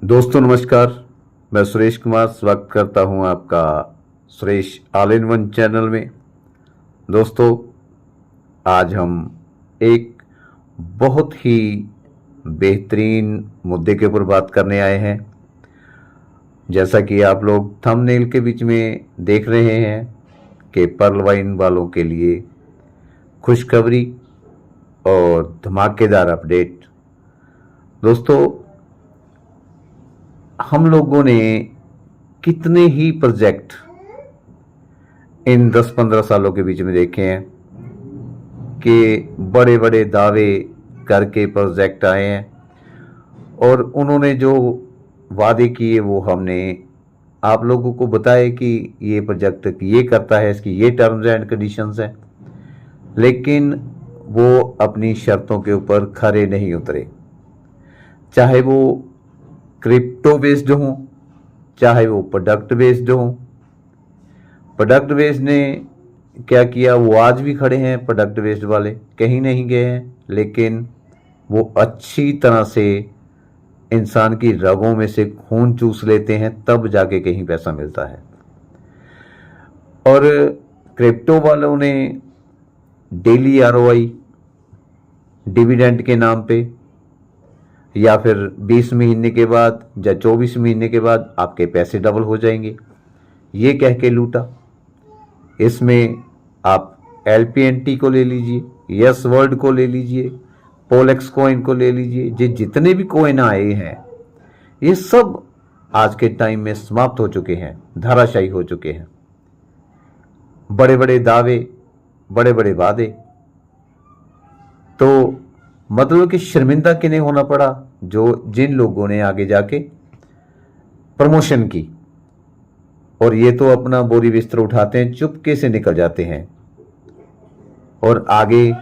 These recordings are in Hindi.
दोस्तों नमस्कार। मैं सुरेश कुमार स्वागत करता हूं आपका Suresh all in one channel में। दोस्तों आज हम एक बहुत ही बेहतरीन मुद्दे के ऊपर बात करने आए हैं। जैसा कि आप लोग थंबनेल के बीच में देख रहे हैं कि पर्ल वाइन वालों के लिए खुशखबरी और धमाकेदार अपडेट। दोस्तों हम लोगों ने कितने ही प्रोजेक्ट इन 10-15 सालों के बीच में देखे हैं कि बड़े बड़े दावे करके प्रोजेक्ट आए हैं और उन्होंने जो वादे किए वो हमने आप लोगों को बताया कि ये प्रोजेक्ट ये करता है, इसकी ये टर्म्स एंड कंडीशंस हैं, लेकिन वो अपनी शर्तों के ऊपर खरे नहीं उतरे। चाहे वो क्रिप्टो बेस्ड हों, चाहे वो प्रोडक्ट बेस्ड हों। प्रोडक्ट बेस्ड ने क्या किया, वो आज भी खड़े हैं। प्रोडक्ट बेस्ड वाले कहीं नहीं गए हैं, लेकिन वो अच्छी तरह से इंसान की रगों में से खून चूस लेते हैं, तब जाके कहीं पैसा मिलता है। और क्रिप्टो वालों ने डेली आरओआई डिविडेंड के नाम पे या फिर 20 महीने के बाद या 24 महीने के बाद आपके पैसे डबल हो जाएंगे, ये कह के लूटा। इसमें आप एलपीएनटी को ले लीजिए, यस वर्ल्ड को ले लीजिए, पोलेक्स कॉइन को ले लीजिए, ये जितने भी कॉइन आए हैं ये सब आज के टाइम में समाप्त हो चुके हैं, धराशायी हो चुके हैं। बड़े बड़े दावे, बड़े बड़े वादे, तो मतलब कि शर्मिंदा किन्हें होना पड़ा, जिन लोगों ने आगे जाके प्रमोशन की, और ये तो अपना बोरी बिस्तर उठाते हैं, चुपके से निकल जाते हैं। और आगे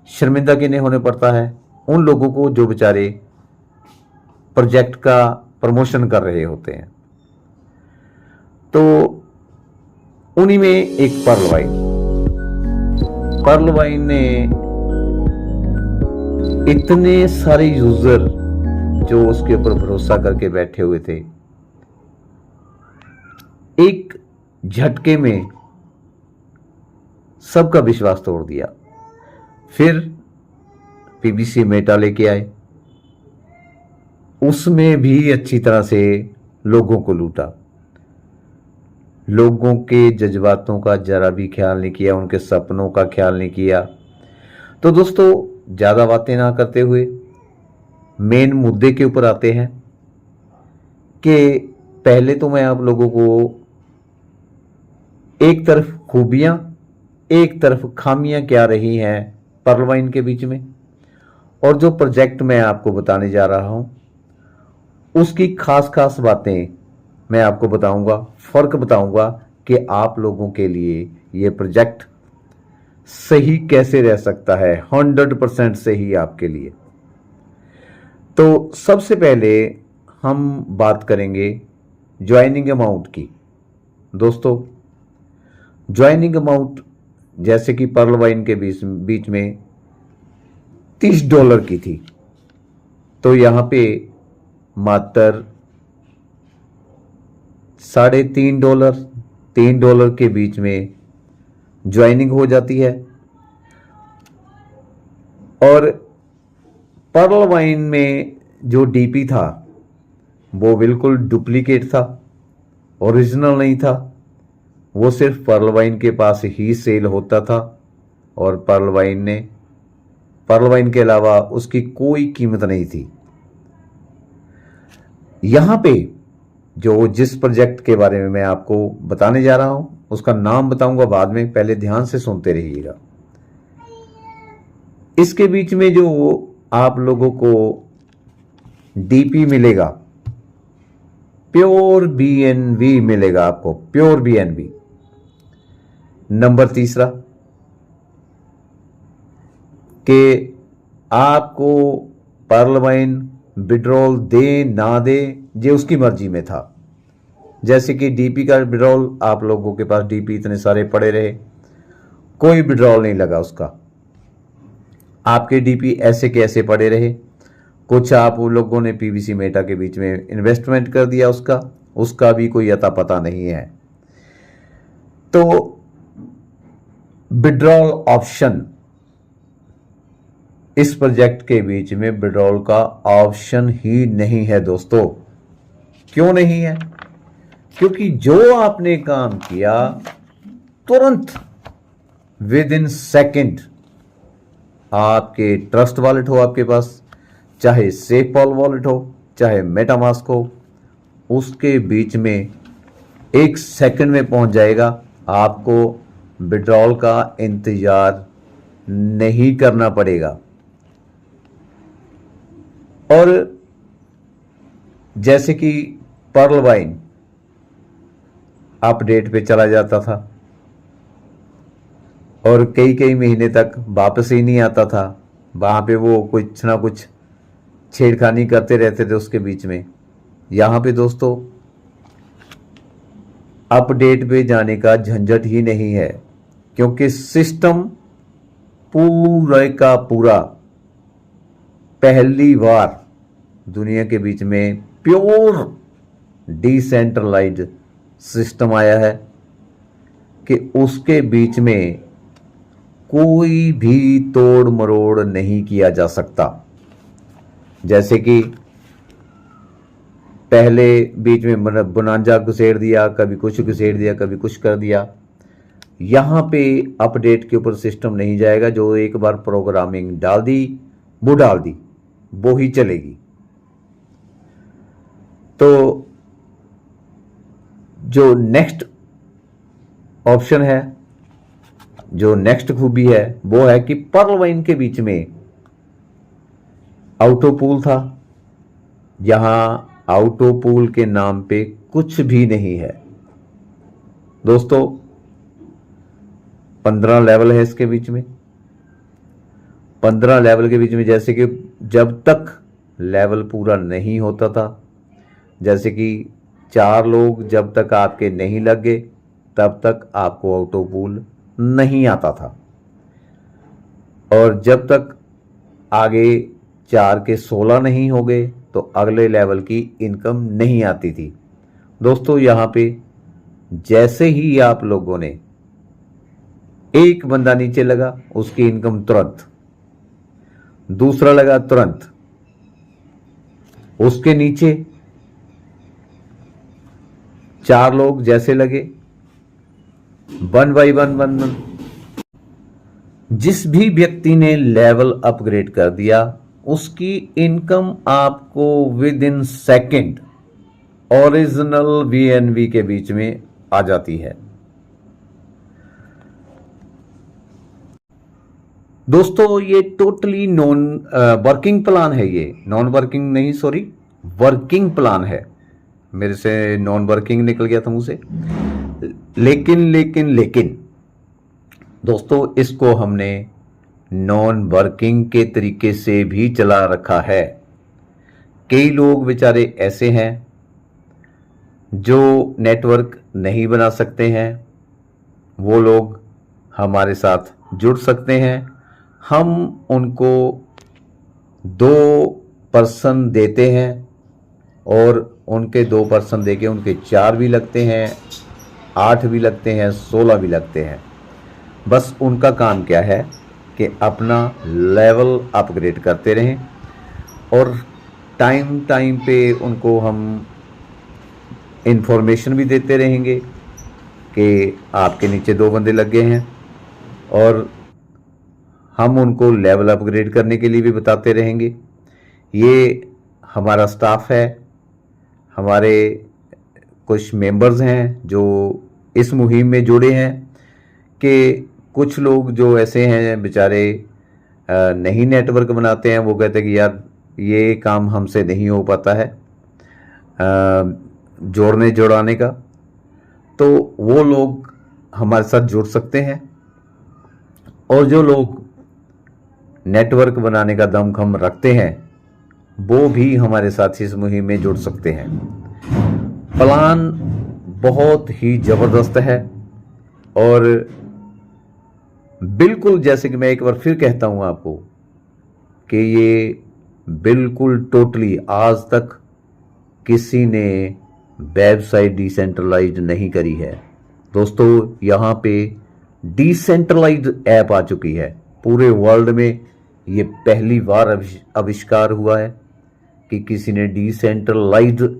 शर्मिंदा किन्हें होने पड़ता है, उन लोगों को जो बेचारे प्रोजेक्ट का प्रमोशन कर रहे होते हैं। तो उन्हीं में एक पर्ल वाइन ने इतने सारे यूजर जो उसके ऊपर भरोसा करके बैठे हुए थे, एक झटके में सबका विश्वास तोड़ दिया। फिर पीबीसी मेटा लेके आए, उसमें भी अच्छी तरह से लोगों को लूटा, लोगों के जज्बातों का जरा भी ख्याल नहीं किया, उनके सपनों का ख्याल नहीं किया। तो दोस्तों ज़्यादा बातें ना करते हुए मेन मुद्दे के ऊपर आते हैं कि पहले तो मैं आप लोगों को एक तरफ खूबियां, एक तरफ खामियां क्या रही हैं पर्ल वाइन के बीच में, और जो प्रोजेक्ट मैं आपको बताने जा रहा हूं उसकी खास खास बातें मैं आपको बताऊंगा, फ़र्क बताऊंगा कि आप लोगों के लिए ये प्रोजेक्ट सही कैसे रह सकता है, 100% सही आपके लिए। तो सबसे पहले हम बात करेंगे ज्वाइनिंग अमाउंट की। दोस्तों ज्वाइनिंग अमाउंट जैसे कि पर्ल वाइन के बीच में $30 की थी, तो यहां पे मात्र $3.5 $3 के बीच में ज्वाइनिंग हो जाती है। और पर्ल वाइन में जो डीपी था वो बिल्कुल डुप्लीकेट था, ओरिजिनल नहीं था। वो सिर्फ पर्ल वाइन के पास ही सेल होता था और पर्ल वाइन के अलावा उसकी कोई कीमत नहीं थी। यहां पे जिस प्रोजेक्ट के बारे में मैं आपको बताने जा रहा हूं उसका नाम बताऊंगा बाद में, पहले ध्यान से सुनते रहिएगा। इसके बीच में जो आप लोगों को डीपी मिलेगा, प्योर बीएनबी मिलेगा आपको, प्योर बीएनबी। नंबर तीसरा कि आपको पर्ल वाइन विड्रॉल दे ना दे ये उसकी मर्जी में था। जैसे कि डीपी का विड्रॉल, आप लोगों के पास डीपी इतने सारे पड़े रहे, कोई विड्रॉल नहीं लगा उसका, आपके डीपी ऐसे के ऐसे पड़े रहे। कुछ आप लोगों ने पीवीसी मेटा के बीच में इन्वेस्टमेंट कर दिया, उसका भी कोई अता पता नहीं है। तो विड्रॉल ऑप्शन, इस प्रोजेक्ट के बीच में विड्रॉल का ऑप्शन ही नहीं है दोस्तों। क्यों नहीं है? क्योंकि जो आपने काम किया तुरंत विद इन सेकेंड आपके ट्रस्ट वॉलेट हो आपके पास, चाहे सेफपॉल वॉलेट हो, चाहे मेटामास्क हो, उसके बीच में 1 सेकंड में पहुंच जाएगा। आपको विड्रॉल का इंतजार नहीं करना पड़ेगा। और जैसे कि पर्ल वाइन अपडेट पे चला जाता था और कई कई महीने तक वापस ही नहीं आता था, वहां पे वो कुछ ना कुछ छेड़खानी करते रहते थे उसके बीच में। यहां पे दोस्तों अपडेट पे जाने का झंझट ही नहीं है, क्योंकि सिस्टम पूरे का पूरा पहली बार दुनिया के बीच में प्योर डिसेंट्रलाइज्ड सिस्टम आया है कि उसके बीच में कोई भी तोड़ मरोड़ नहीं किया जा सकता। जैसे कि पहले बीच में बोनांजा घुसेड़ दिया, कभी कुछ घुसेड़ दिया, कभी कुछ कर दिया। यहां पे अपडेट के ऊपर सिस्टम नहीं जाएगा। जो एक बार प्रोग्रामिंग डाल दी वो ही चलेगी। तो जो नेक्स्ट ऑप्शन है, जो नेक्स्ट खूबी है, वो है कि पर्ल वाइन के बीच में ऑटोपूल था। यहां ऑटोपूल के नाम पे कुछ भी नहीं है दोस्तों। 15 लेवल है इसके बीच में। 15 लेवल के बीच में, जैसे कि जब तक लेवल पूरा नहीं होता था, जैसे कि 4 लोग जब तक आपके नहीं लग गए तब तक आपको ऑटोपूल नहीं आता था, और जब तक आगे 4 के 16 नहीं हो गए तो अगले लेवल की इनकम नहीं आती थी दोस्तों। यहां पे जैसे ही आप लोगों ने एक बंदा नीचे लगा, उसकी इनकम तुरंत, दूसरा लगा तुरंत, उसके नीचे 4 लोग जैसे लगे, 1 बाई 1 जिस भी व्यक्ति ने लेवल अपग्रेड कर दिया उसकी इनकम आपको विद इन सेकेंड ओरिजिनल वीएनवी के बीच में आ जाती है दोस्तों। ये टोटली नॉन वर्किंग प्लान है। ये नॉन वर्किंग नहीं, सॉरी, वर्किंग प्लान है। मेरे से नॉन वर्किंग निकल गया था मुंह से। लेकिन दोस्तों, इसको हमने नॉन वर्किंग के तरीके से भी चला रखा है। कई लोग बेचारे ऐसे हैं जो नेटवर्क नहीं बना सकते हैं, वो लोग हमारे साथ जुड़ सकते हैं। हम उनको 2 पर्सन देते हैं और उनके 2 पर्सन देके उनके 4 भी लगते हैं, 8 भी लगते हैं, 16 भी लगते हैं। बस उनका काम क्या है कि अपना लेवल अपग्रेड करते रहें, और टाइम पे उनको हम इंफॉर्मेशन भी देते रहेंगे कि आपके नीचे 2 बंदे लग गए हैं, और हम उनको लेवल अपग्रेड करने के लिए भी बताते रहेंगे। ये हमारा स्टाफ है, हमारे कुछ मेंबर्स हैं जो इस मुहिम में जुड़े हैं। कि कुछ लोग जो ऐसे हैं बेचारे नहीं नेटवर्क बनाते हैं, वो कहते हैं कि यार ये काम हमसे नहीं हो पाता है जोड़ने जोड़ाने का, तो वो लोग हमारे साथ जुड़ सकते हैं। और जो लोग नेटवर्क बनाने का दमखम रखते हैं वो भी हमारे साथ इस मुहिम में जुड़ सकते हैं। प्लान बहुत ही ज़बरदस्त है, और बिल्कुल जैसे कि मैं एक बार फिर कहता हूं आपको कि ये बिल्कुल टोटली आज तक किसी ने वेबसाइट डिसेंट्रलाइज्ड नहीं करी है। दोस्तों यहाँ पे डिसेंट्रलाइज्ड ऐप आ चुकी है, पूरे वर्ल्ड में ये पहली बार आविष्कार हुआ है कि किसी ने डिसेंट्रलाइज्ड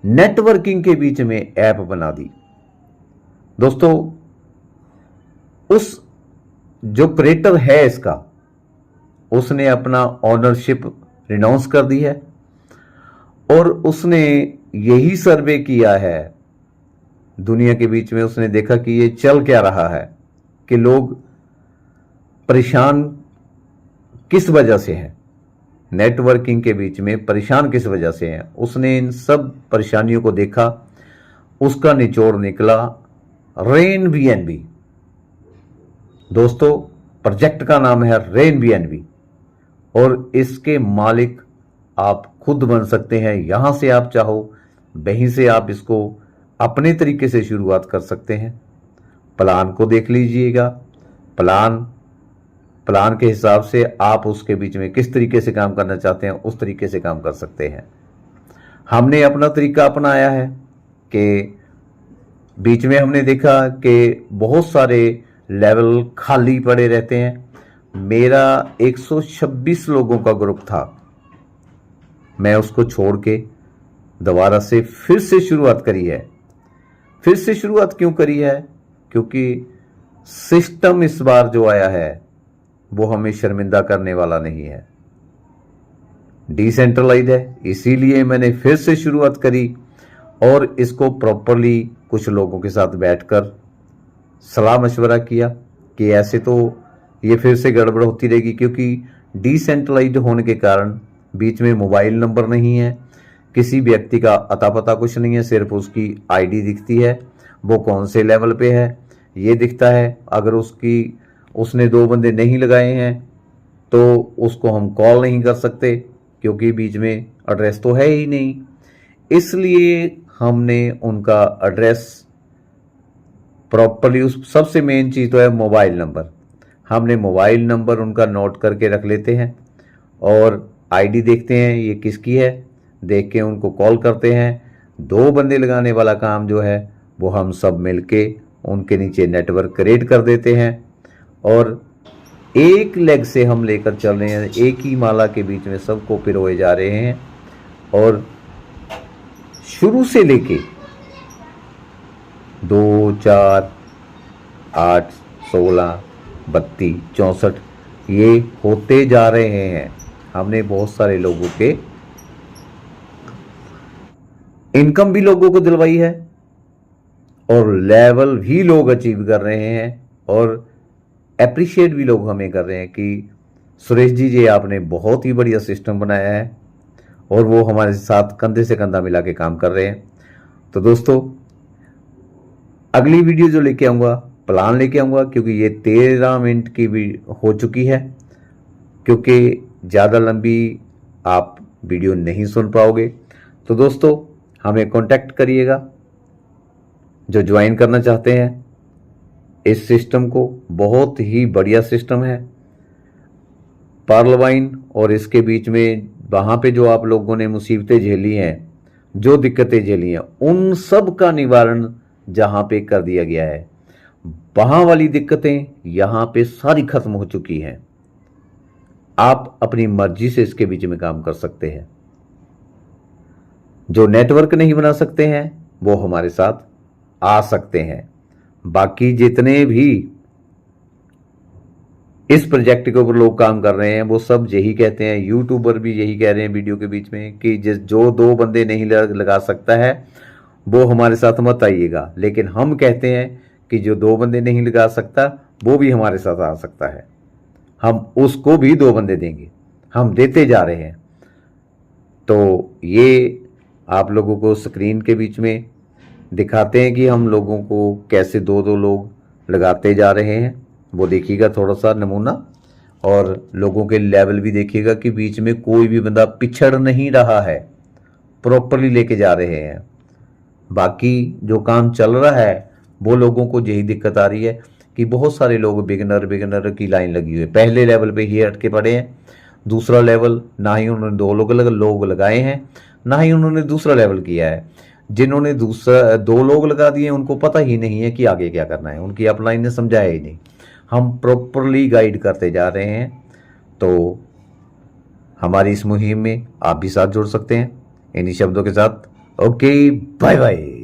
नेटवर्किंग के बीच में ऐप बना दी। दोस्तों उस जो क्रिएटर है इसका, उसने अपना ऑनरशिप रिनाउंस कर दी है और उसने यही सर्वे किया है दुनिया के बीच में। उसने देखा कि ये चल क्या रहा है, कि लोग परेशान किस वजह से हैं, नेटवर्किंग के बीच में परेशान किस वजह से हैं। उसने इन सब परेशानियों को देखा, उसका निचोड़ निकला रेन बीएनबी। दोस्तों प्रोजेक्ट का नाम है रेन बीएनबी और इसके मालिक आप खुद बन सकते हैं। यहां से आप चाहो वहीं से आप इसको अपने तरीके से शुरुआत कर सकते हैं। प्लान को देख लीजिएगा, प्लान के हिसाब से आप उसके बीच में किस तरीके से काम करना चाहते हैं उस तरीके से काम कर सकते हैं। हमने अपना तरीका अपनाया है कि बीच में हमने देखा कि बहुत सारे लेवल खाली पड़े रहते हैं। मेरा 126 लोगों का ग्रुप था, मैं उसको छोड़ के दोबारा से फिर से शुरुआत करी है। फिर से शुरुआत क्यों करी है? क्योंकि सिस्टम इस बार जो आया है वो हमें शर्मिंदा करने वाला नहीं है, डिसेंट्रलाइज्ड है। इसीलिए मैंने फिर से शुरुआत करी और इसको प्रॉपरली कुछ लोगों के साथ बैठकर सलाह मशवरा किया कि ऐसे तो ये फिर से गड़बड़ होती रहेगी, क्योंकि डिसेंट्रलाइज्ड होने के कारण बीच में मोबाइल नंबर नहीं है, किसी व्यक्ति का अता पता कुछ नहीं है, सिर्फ उसकी आईडी दिखती है, वो कौन से लेवल पे है ये दिखता है। अगर उसने 2 बंदे नहीं लगाए हैं तो उसको हम कॉल नहीं कर सकते, क्योंकि बीच में एड्रेस तो है ही नहीं। इसलिए हमने उनका एड्रेस प्रॉपरली, उस सबसे मेन चीज़ तो है मोबाइल नंबर, हमने मोबाइल नंबर उनका नोट करके रख लेते हैं और आईडी देखते हैं ये किसकी है, देख के उनको कॉल करते हैं। 2 बंदे लगाने वाला काम जो है वो हम सब मिलके उनके नीचे नेटवर्क क्रिएट कर देते हैं और एक लेग से हम लेकर चल रहे हैं, एक ही माला के बीच में सबको पिरोए जा रहे हैं। और शुरू से लेके 2, 4, 8, 16, 32, 64 ये होते जा रहे हैं। हमने बहुत सारे लोगों के इनकम भी लोगों को दिलवाई है और लेवल भी लोग अचीव कर रहे हैं और एप्रिशिएट भी लोग हमें कर रहे हैं कि सुरेश जी आपने बहुत ही बढ़िया सिस्टम बनाया है, और वो हमारे साथ कंधे से कंधा मिला के काम कर रहे हैं। तो दोस्तों अगली वीडियो जो लेके आऊँगा, प्लान लेके आऊँगा, क्योंकि ये 13 मिनट की भी हो चुकी है, क्योंकि ज़्यादा लंबी आप वीडियो नहीं सुन पाओगे। तो दोस्तों हमें कांटेक्ट करिएगा जो ज्वाइन करना चाहते हैं इस सिस्टम को। बहुत ही बढ़िया सिस्टम है पार्लवाइन, और इसके बीच में वहाँ पे जो आप लोगों ने मुसीबतें झेली हैं, जो दिक्कतें झेली हैं, उन सब का निवारण जहाँ पे कर दिया गया है। वहाँ वाली दिक्कतें यहाँ पे सारी खत्म हो चुकी हैं। आप अपनी मर्जी से इसके बीच में काम कर सकते हैं। जो नेटवर्क नहीं बना सकते हैं वो हमारे साथ आ सकते हैं। बाकी जितने भी इस प्रोजेक्ट के ऊपर लोग काम कर रहे हैं वो सब यही कहते हैं, यूट्यूबर भी यही कह रहे हैं वीडियो के बीच में कि जो 2 बंदे नहीं लगा सकता है वो हमारे साथ मत आइएगा। लेकिन हम कहते हैं कि जो 2 बंदे नहीं लगा सकता वो भी हमारे साथ आ सकता है, हम उसको भी 2 बंदे देंगे, हम देते जा रहे हैं। तो ये आप लोगों को स्क्रीन के बीच में दिखाते हैं कि हम लोगों को कैसे 2-2 लोग लगाते जा रहे हैं, वो देखिएगा थोड़ा सा नमूना, और लोगों के लेवल भी देखिएगा कि बीच में कोई भी बंदा पिछड़ नहीं रहा है, प्रॉपरली लेके जा रहे हैं। बाकी जो काम चल रहा है वो लोगों को यही दिक्कत आ रही है कि बहुत सारे लोग बिगिनर की लाइन लगी हुई है, पहले लेवल पे ही अटके पड़े हैं। दूसरा लेवल ना ही उन्होंने दो लोग लगाए हैं, ना ही उन्होंने दूसरा लेवल किया है। जिन्होंने दूसरा दो लोग लगा दिए उनको पता ही नहीं है कि आगे क्या करना है, उनकी अपलाइन ने समझाया ही नहीं। हम प्रॉपरली गाइड करते जा रहे हैं, तो हमारी इस मुहिम में आप भी साथ जोड़ सकते हैं इन्हीं शब्दों के साथ। Okay, bye bye.